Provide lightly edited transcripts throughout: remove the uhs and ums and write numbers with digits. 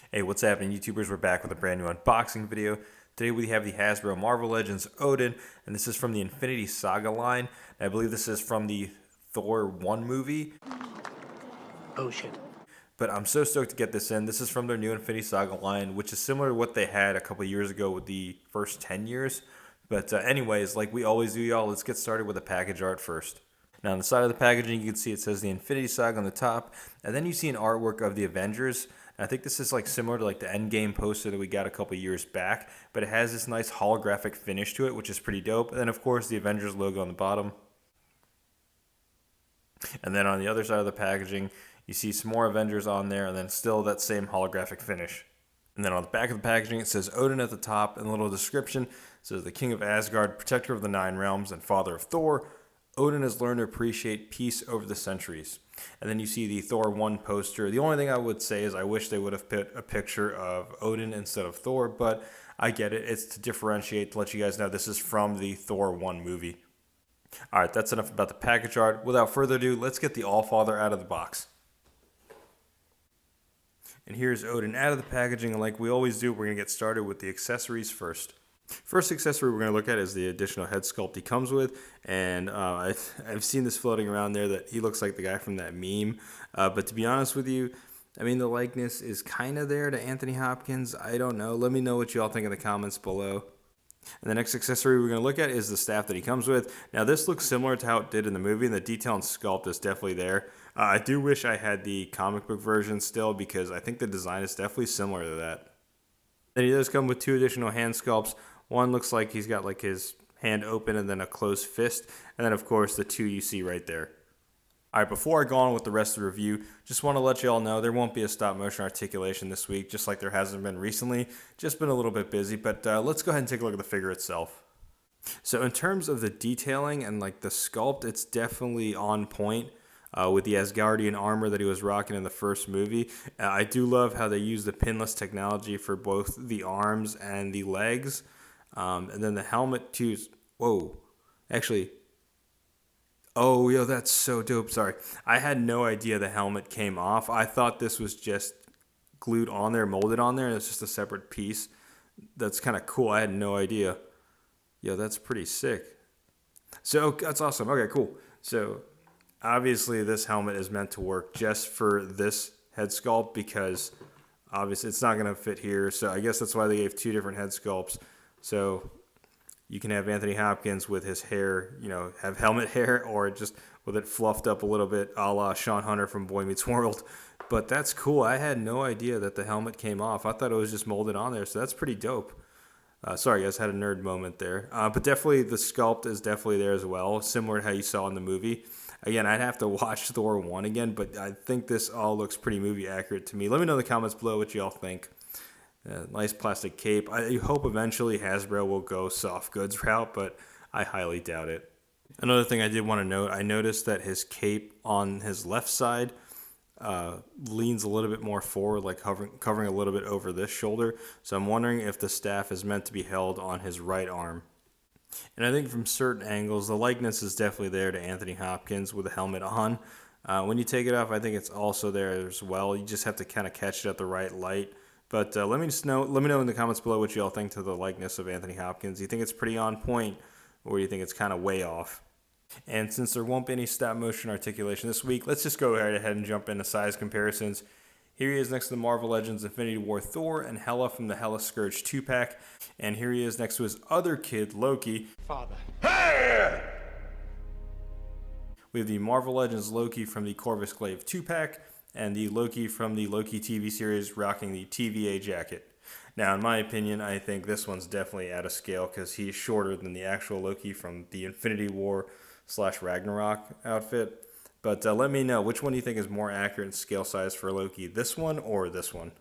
Hey, what's happening, YouTubers? We're back with a brand new unboxing video. Today we have the Hasbro Marvel Legends Odin, and this is from the Infinity Saga line. And I believe this is from the Thor 1 movie. Oh shit. But I'm so stoked to get this in. This is from their new Infinity Saga line, which is similar to what they had a couple years ago with the first 10 years. But anyways, like we always do, y'all, let's get started with the package art first. Now on the side of the packaging, you can see it says the Infinity Saga on the top, and then you see an artwork of the Avengers. And I think this is like similar to like the Endgame poster that we got a couple years back, but it has this nice holographic finish to it, which is pretty dope. And then of course the Avengers logo on the bottom. And then on the other side of the packaging, you see some more Avengers on there, and then still that same holographic finish. And then on the back of the packaging, it says Odin at the top, and a little description. It says the King of Asgard, protector of the Nine Realms, and father of Thor. Odin has learned to appreciate peace over the centuries. And then you see the Thor 1 poster. The only thing I would say is I wish they would have put a picture of Odin instead of Thor, but I get it. It's to differentiate, to let you guys know this is from the Thor 1 movie. Alright, that's enough about the package art. Without further ado, let's get the Allfather out of the box. And here's Odin out of the packaging, and like we always do, we're going to get started with the accessories first. First accessory we're going to look at is the additional head sculpt he comes with, and I've seen this floating around there that he looks like the guy from that meme, but to be honest with you, I mean the likeness is kind of there to Anthony Hopkins. I don't know. Let me know what you all think in the comments below. And the next accessory we're going to look at is the staff that he comes with. Now this looks similar to how it did in the movie, and the detail and sculpt is definitely there. I do wish I had the comic book version still, because I think the design is definitely similar to that. Then he does come with two additional hand sculpts. One looks like he's got like his hand open and then a closed fist. And then of course the two you see right there. Alright, before I go on with the rest of the review, just want to let you all know there won't be a stop motion articulation this week, just like there hasn't been recently. Just been a little bit busy, but let's go ahead and take a look at the figure itself. So in terms of the detailing and like the sculpt, it's definitely on point. With the Asgardian armor that he was rocking in the first movie. I do love how they use the pinless technology for both the arms and the legs. And then the helmet too. Whoa. Actually. Oh, yo, that's so dope. Sorry. I had no idea the helmet came off. I thought this was just glued on there, molded on there, and it's just a separate piece. That's kind of cool. I had no idea. Yo, that's pretty sick. So, that's awesome. Okay, cool. So, obviously, this helmet is meant to work just for this head sculpt, because obviously it's not going to fit here. So I guess that's why they gave two different head sculpts. So you can have Anthony Hopkins with his hair, have helmet hair, or just with it fluffed up a little bit, a la Sean Hunter from Boy Meets World. But that's cool. I had no idea that the helmet came off. I thought it was just molded on there. So that's pretty dope. Sorry, guys, had a nerd moment there. But definitely the sculpt is definitely there as well, similar to how you saw in the movie. Again, I'd have to watch Thor 1 again, but I think this all looks pretty movie accurate to me. Let me know in the comments below what you all think. Nice plastic cape. I hope eventually Hasbro will go soft goods route, but I highly doubt it. Another thing I did want to note, I noticed that his cape on his left side leans a little bit more forward, like covering a little bit over this shoulder. So I'm wondering if the staff is meant to be held on his right arm. And I think from certain angles, the likeness is definitely there to Anthony Hopkins with the helmet on. When you take it off, I think it's also there as well. You just have to kind of catch it at the right light. But let me know in the comments below what you all think to the likeness of Anthony Hopkins. Do you think it's pretty on point, or do you think it's kind of way off? And since there won't be any stop motion articulation this week, let's just go right ahead and jump into size comparisons. Here he is next to the Marvel Legends Infinity War Thor and Hela from the Hela Scourge 2-pack. And here he is next to his other kid, Loki. Father. We have the Marvel Legends Loki from the Corvus Glaive 2-pack, and the Loki from the Loki TV series rocking the TVA jacket. Now, in my opinion, I think this one's definitely out of scale, because he's shorter than the actual Loki from the Infinity War / Ragnarok outfit. But let me know, which one do you think is more accurate in scale size for Loki, this one or this one?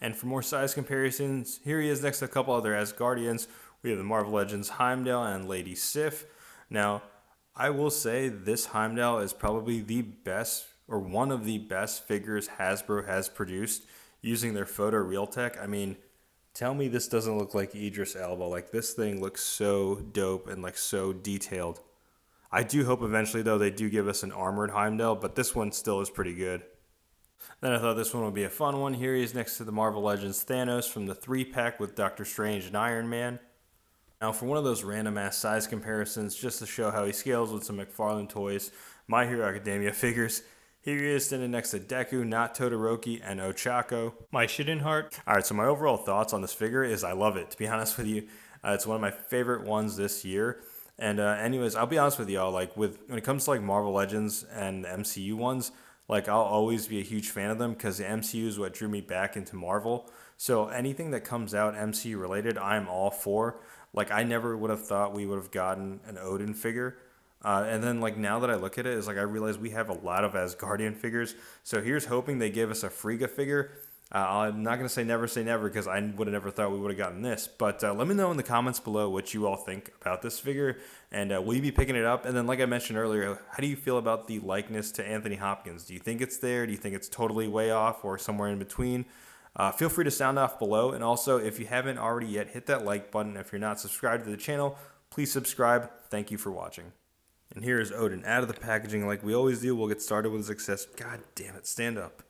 And for more size comparisons, here he is next to a couple other Asgardians. We have the Marvel Legends Heimdall and Lady Sif. Now, I will say this Heimdall is probably the best, or one of the best figures Hasbro has produced using their photoreal tech. I mean, tell me this doesn't look like Idris Elba. Like, this thing looks so dope and like so detailed. I do hope eventually, though, they do give us an armored Heimdall, but this one still is pretty good. Then I thought this one would be a fun one. Here he is next to the Marvel Legends Thanos from the 3-pack with Doctor Strange and Iron Man. Now, for one of those random ass size comparisons, just to show how he scales with some McFarlane Toys My Hero Academia figures, here he is standing next to Deku, not Todoroki, and Ochako, my Shiden Heart. Alright, so my overall thoughts on this figure is I love it, to be honest with you. It's one of my favorite ones this year. And anyways, I'll be honest with y'all, like when it comes to like Marvel Legends and MCU ones, like I'll always be a huge fan of them because the MCU is what drew me back into Marvel. So anything that comes out MCU related, I'm all for. Like I never would have thought we would have gotten an Odin figure. And then like now that I look at it, it's like I realize we have a lot of Asgardian figures. So here's hoping they give us a Frigga figure. I'm not going to say never because I would have never thought we would have gotten this. But let me know in the comments below what you all think about this figure. And will you be picking it up? And then like I mentioned earlier, how do you feel about the likeness to Anthony Hopkins? Do you think it's there? Do you think it's totally way off or somewhere in between? Feel free to sound off below. And also, if you haven't already yet, hit that like button. If you're not subscribed to the channel, please subscribe. Thank you for watching. And here is Odin out of the packaging like we always do. We'll get started with his access. God damn it, stand up.